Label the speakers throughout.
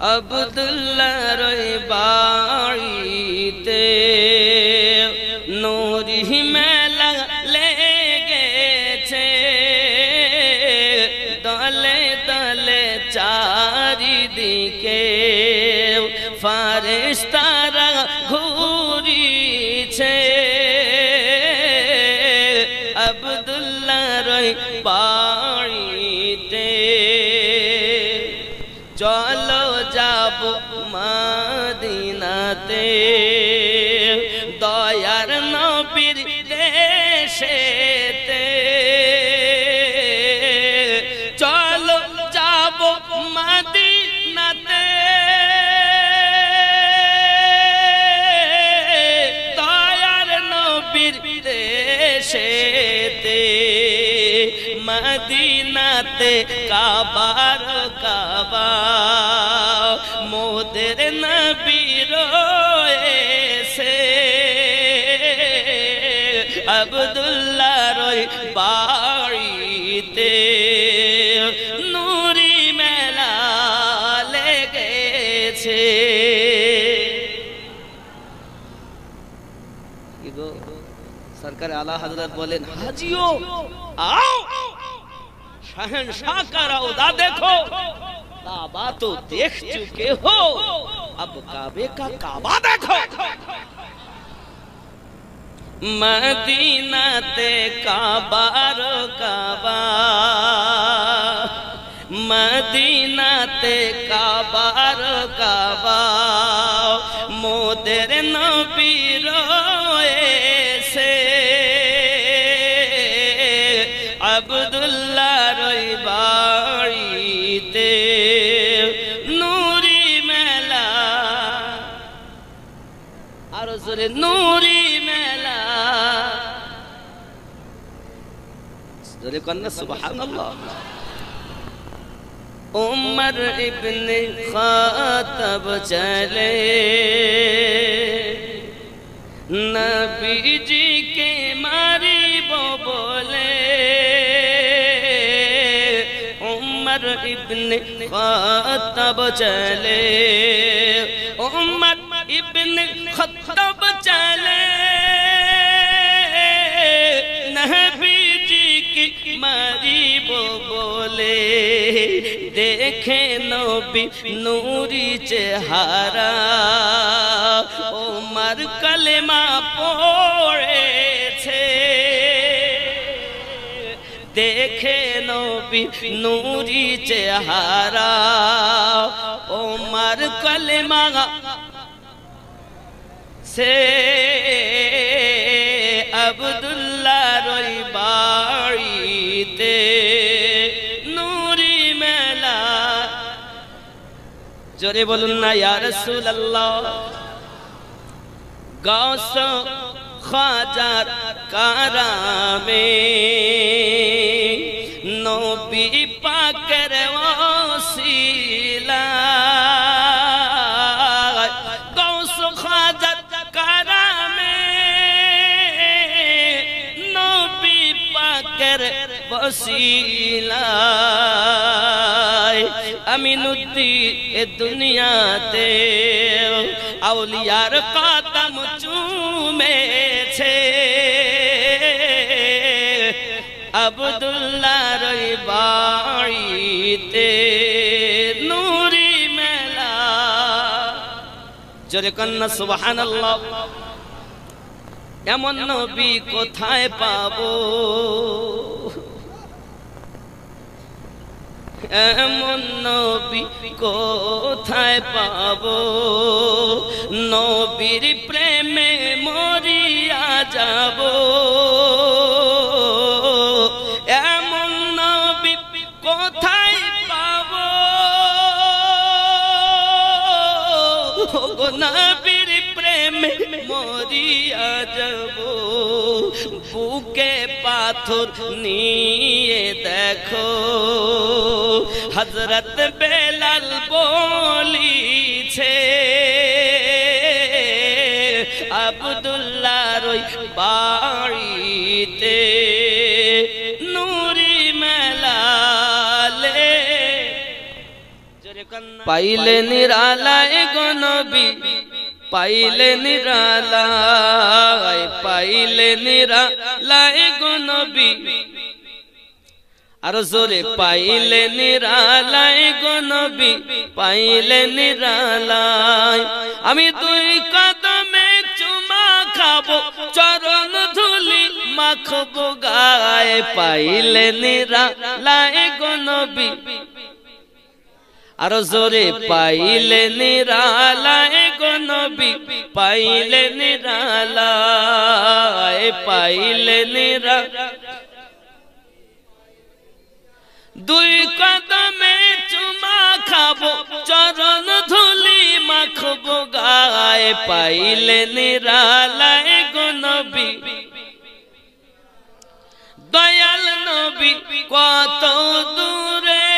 Speaker 1: আব্দুল্লাহর বাড়িতে নূরি মেলা লেগেছে, দলে দলে চারিদিকে ফারেশতারা ঘুরিছে। আব্দুল্লাহর বাড়িতে চলো যাব মদিনাতে, দয়ার নবীর দেশেতে। চলো যাব মদিনাতে, দয়ার নবীর দেশেতে। মদিনাতে কাবার কাবা মোদের নবী রয়েছে। আব্দুল্লাহর বাড়িতে নূরি মেলা লেগেছে। সরকার আলা হযরত বলেন, হাজিও आओ शहंशाह का रौदा देखो, काबा तो देख चुके हो, अब काबे का काबा देखो। मदीनाते काबार काबा, मदीनाते काबार काबा मोদের নবী রয়েছে। আব্দুল্লাহর বাড়িতে নূরি মেলা, আরো জোরে নূরি মেলা, জোরে কন্যা সুবহানাল্লাহ। উমর ইবনে খাত্তাব চলে নবীজি কে মারিব বলে। उमर इब्ने खत्ताब चले, उमर इब्ने खत्ताब चले नबी जी की मारिब बोले। देखे नबी नूरी चेहरा, उमर कलेमा पढ़ेছে। देखे नबी नूरी चेहरा, उमर कलेमा से। আব্দুল্লাহর বাড়িতে নূরি মেলা। জোরে বলুন না ইয়া রাসূলুল্লাহ। গাউস খাজার কারামে নবী পাকের ওসিলা, গাউস খাজার কারামে নবী পাকের ওসিলা। আমিনুদ্দিন এ দুনিয়াতে আউলিয়ার কদম চুমেছে। আব্দুল্লাহর বাড়িতে নূরি মেলা। জোরে কন্যা সুবহানাল্লাহ। এমন নবী কোথায় পাবো, এমন নবী কোথায় পাবো, নবীর প্রেমে মরিয়া যাব। এমন নবী কোথায় পাবো, নবীর প্রেমে মরিয়া যাব। বুকে পাথর নিয়ে দেখো হযরত বেলাল বলিছে। আব্দুল্লাহর বাড়িতে নূরি মেলা লে। জোরে কন্যা পাইলে নিরালায় গো নবী পাইলে নিরালায় পাইলে নিরালায় গো নবী আর জোরে পাইলে নিরালায় গো নবী পাইলে নিরালায় আমি দুই কদমে চুমা খাবো চরণ ধুলি মাখবো গায়ে পাইলে নিরালায় গো নবী আর জোরে পাইলে নিরালায় গো নবী পাইলে নিরালায় পাইলে নিরালায় দুই কদমে চুমা খাবো চরণ ধুলি মাখবো গায়ে পাইলে নিরালায় গো নবী দয়াল নবী কত দূরে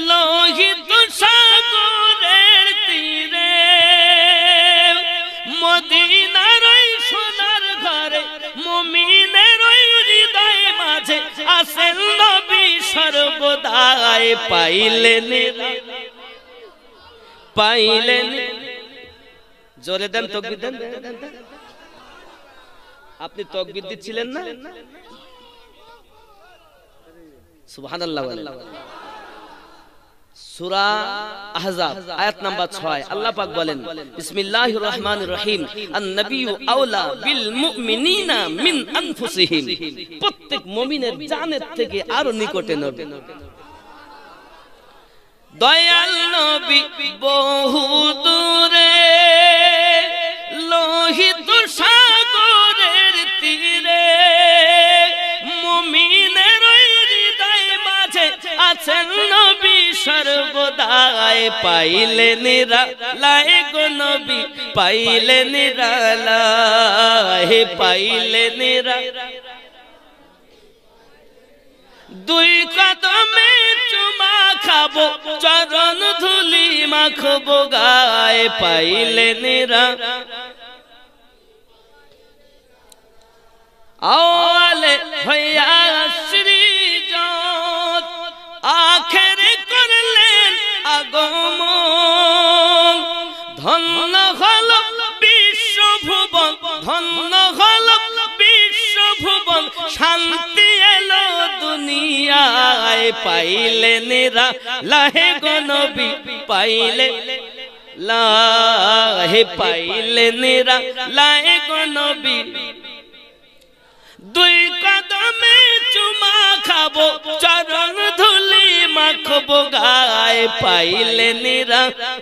Speaker 1: লোহিত সাগরের তীরে মদিনার ওই সোনার ঘরে মুমিনের ওই হৃদয় মাঝে আছেন নবী সর্বদাই পাইলে পাইলে জোরে দেন তাকবীর দেন আপনি তাকবীর দিচ্ছিলেন না সুবহানাল্লাহ সূরা আহজাব আয়াত নাম্বার 6 আল্লাহ পাক বলেন বিসমিল্লাহির রহমানির রহিম আন-নাবিয়্যু আওলা বিল মুমিনিনা মিন আনফুসিহিম প্রত্যেক মুমিনের জানের থেকে আরো নিকটে নবী দয়াল নবী বহু দূরে লোহিত সাগরের তীরে মুমিনের হৃদয় মাঝে আছেন নবী সর্বদাই পাইলে নিরালায় গো নবী পাইলে নিরালায় পাইলে নিরালায় দুই কদমে চুমা খাবো চরণ ধুলি মাখবো গায়ে পাইলে নিরালায় আওয়ালে হইয়া সৃজন আখেরে করলেন আগমন ধন্য হল বিশ্বভুবন ধন্য হল বিশ্বভুবন শান্তি এলো দুনিয়ায় পাইলে নিরালায় গো নবী পাইলে লাহে পাইলে নিরালায় গো নবী দুই কদমে চুমা খাবো চরণ ধুলি মাখবো গায়ে পাইলে নিরালায়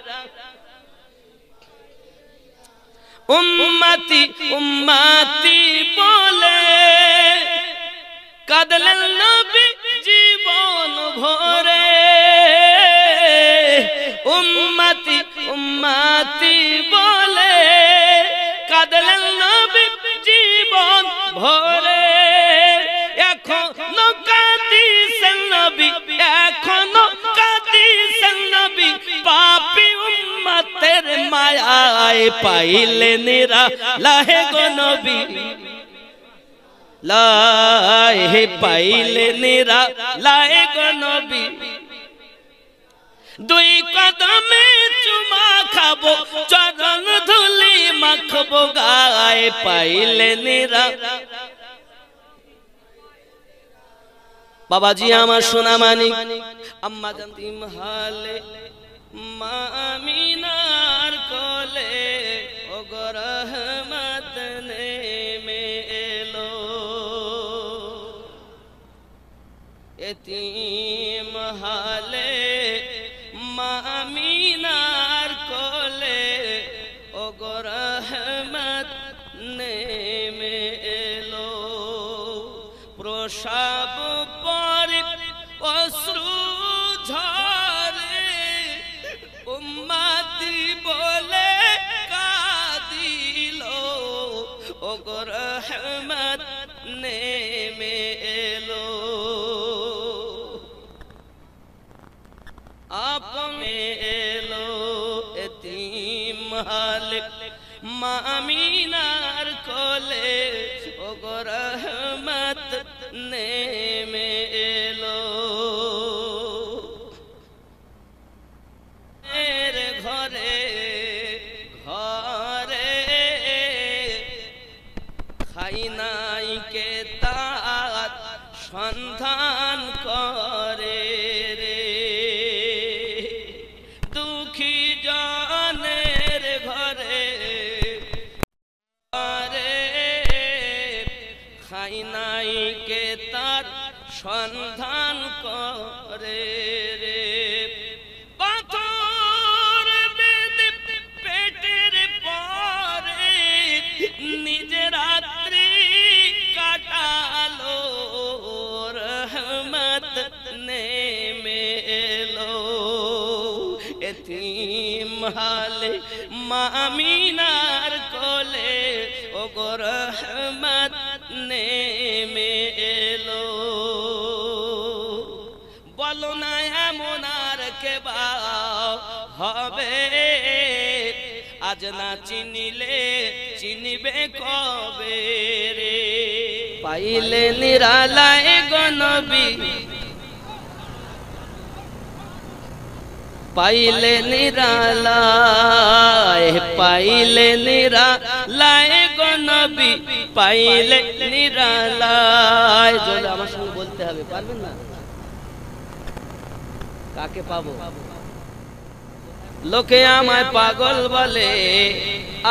Speaker 1: উম্মতি উম্মতি বলে কাঁদলেন নবী জীবন ভরে উম্মতি উম্মতি বলে কাঁদলেন নবী জীবন ভরে এখনো কাঁদিছেন নবী এখনো কাঁদিছেন নবী পাপী উম্মতের মায়ায় পাইলে নিরালায় গো নবী লাহে পাইলে নিরালায় গো নবী দুই কদমে চুমা খাবো চরণ ধুলি মাখবো গায়ে পাইলে নিরালায় বাবাজি আমার সোনা মানিক আম্মা জানতিম হালে মা আমিনার কোলে ও গো রহমত নেমে এলো এতিম হালে মা আমিনার কোলে ও গো রহমত নেমে এলো প্রসাব পরে অশ্রু ঝরে উম্মতি বলে কাঁদিল ও গো রহমত নেমে এলো আপনে এলো এতিম হালে মা আমিনার কোলে ও গো রহমত নেমে এলো ঘরে ঘরে খাই নাই কে তার সন্ধান করে রে দুঃখী জনের ঘরে ঘরে খাই নাই কে তার সন্ধান করে রে পাথর বেঁধে পেটের পরে নিজে রাত্রি কাটালো রহমত নেমে এলো এতিম হালে মা আমিনার কোলে ও গো রহমত নেমে এলো বলো না এমন আর কে বা হবে আজ না চিনিলে চিনিবে কবে রে পাইলে নিরালায় গো নবী পাইলে নিরালায় পাইলে নিরালায় গো নবী পাইলে নিরালায় জোরে আমার সঙ্গে বলতে হবে পারবেন না কাকে পাবো লোকে আমায় পাগল বলে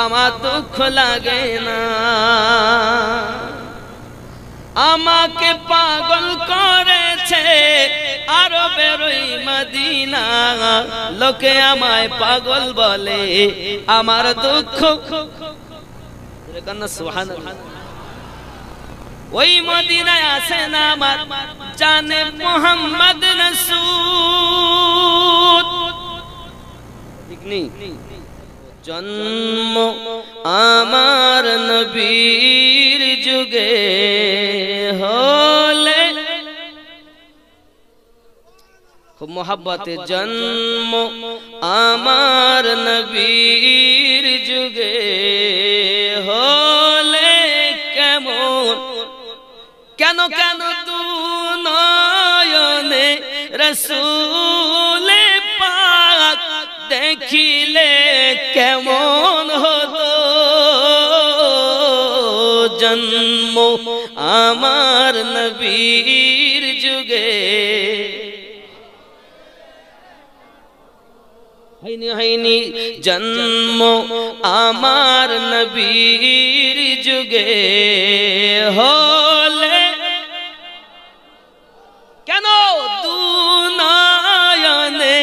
Speaker 1: আমার দুঃখ লাগে না আমাকে পাগল করেছে আরবের ওই মদিনা লোকে আমায় পাগল বলে আমার দুঃখ সুবহানাল্লাহ ওই মদিনায় আসেন আমার জানে মোহাম্মদ রাসূল ঠিক নেই জন্ম আমার নবীর যুগে হলে খুব মোহাব্বতে জন্ম আমার নবীর যুগে হলে কেমন কেন কেন দু নয়নে রাসূল পাক দেখিলে কেমন হতো জন্ম আমার নবীর যুগে হয়নি হয়নি জন্ম আমার নবীর যুগে হলে কেন দু নয়নে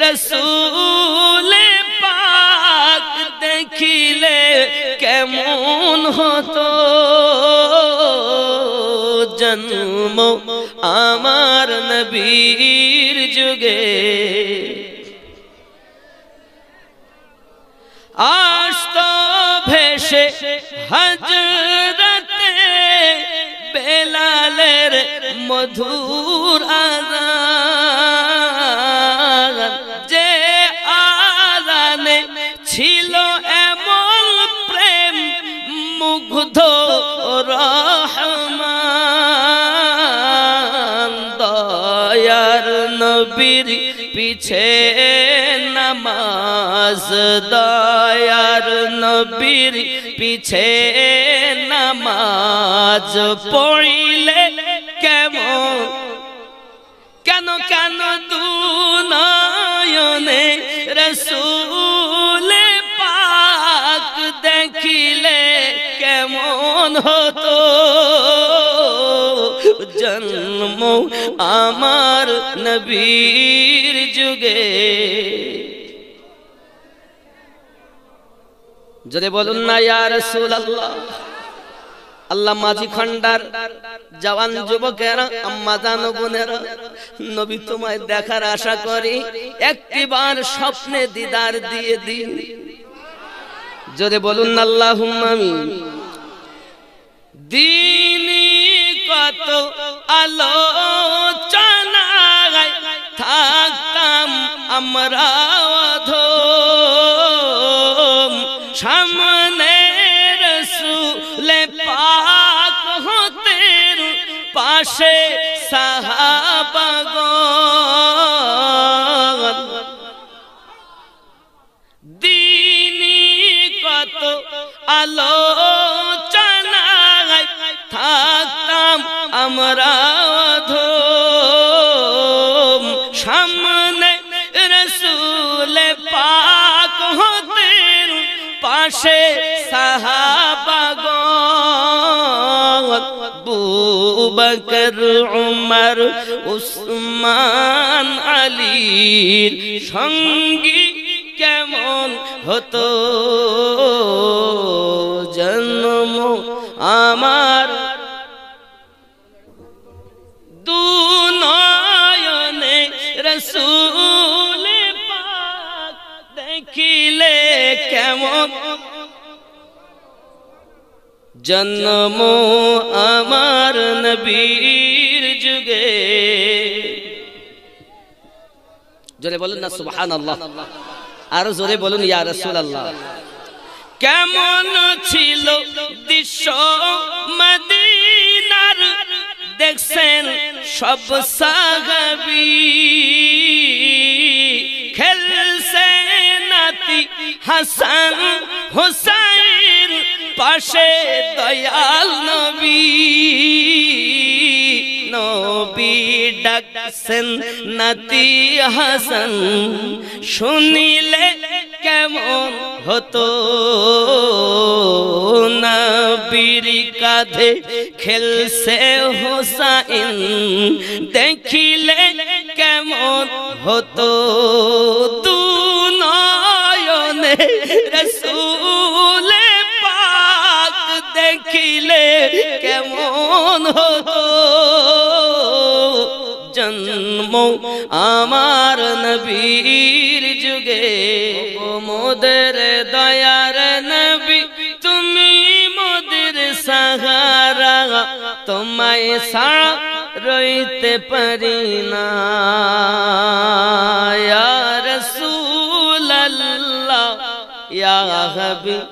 Speaker 1: রাসূল পাক দেখিলে কেমন হতো জন্ম আমার নবীর যুগে আসতো ভেসে হযরতে বেলালের মধুর আযান যে আযানে ছিল এমন প্রেম মুগ্ধ রহমান দয়ার নবীর পিছে নামাজ দয়ার নবীর পিছে নামাজ পড়িলে কেমন কেন কেন দু নয়নে রাসূল পাক দেখিলে কেমন হতো জন্ম আমার নবীর যুগে যদি বলুন না ইয়া রাসূলুল্লাহ আল্লাহ মাঝি খন্ডার জওয়ান যুবকেরা আম্মা জানো বোনেরা নবী তোমায় দেখার আশা করি একটিবার স্বপ্নে দিদার দিয়ে দিন যদি বলুন না আল্লাহুম্মা আমিন দিনী কত আলোচনায় থাকতাম আমরা অধম সামনে রাসূল পাক হতেন পাশে সাহাবাগণ দিনী কত আলোচনায় থাকতাম আমরা ধুম, সামনে রসুল পাক হতেন, পাশে সাহাবাগণ, আবু বকর উমর উসমান আলীর সঙ্গী কেমন হতো জন্ম আমার দু নয়নে রসূল পাক দেখিলে কেমন, জন্ম আমার নবীর যুগে। জোরে বলুন না সুবহানাল্লাহ, আর জোরে বলুন ইয়া রাসূলুল্লাহ। কেমন ছিল দৃশ্য মদিনার, দেখছেন সব সাহাবী, খেলছে নাতি হাসান হুসাইন, পাশে দয়াল নবী, নবী ডাকছেন নাতি হাসান, শুনিলে কেমন হতো, নবীর কাঁধে খেলছে হুসাইন, দেখিলে কেমন হতো, দু নয়নে রাসূল পাক দেখিলে কেমন হতো, জন্ম আমার নবীর যুগে। ও মোদের দয়ার নবী তুমি মোদের সাহারা, তোমায় ছাড়া রইতে পারি না, ইয়া রাসূলুল্লাহ ইয়া হাবিব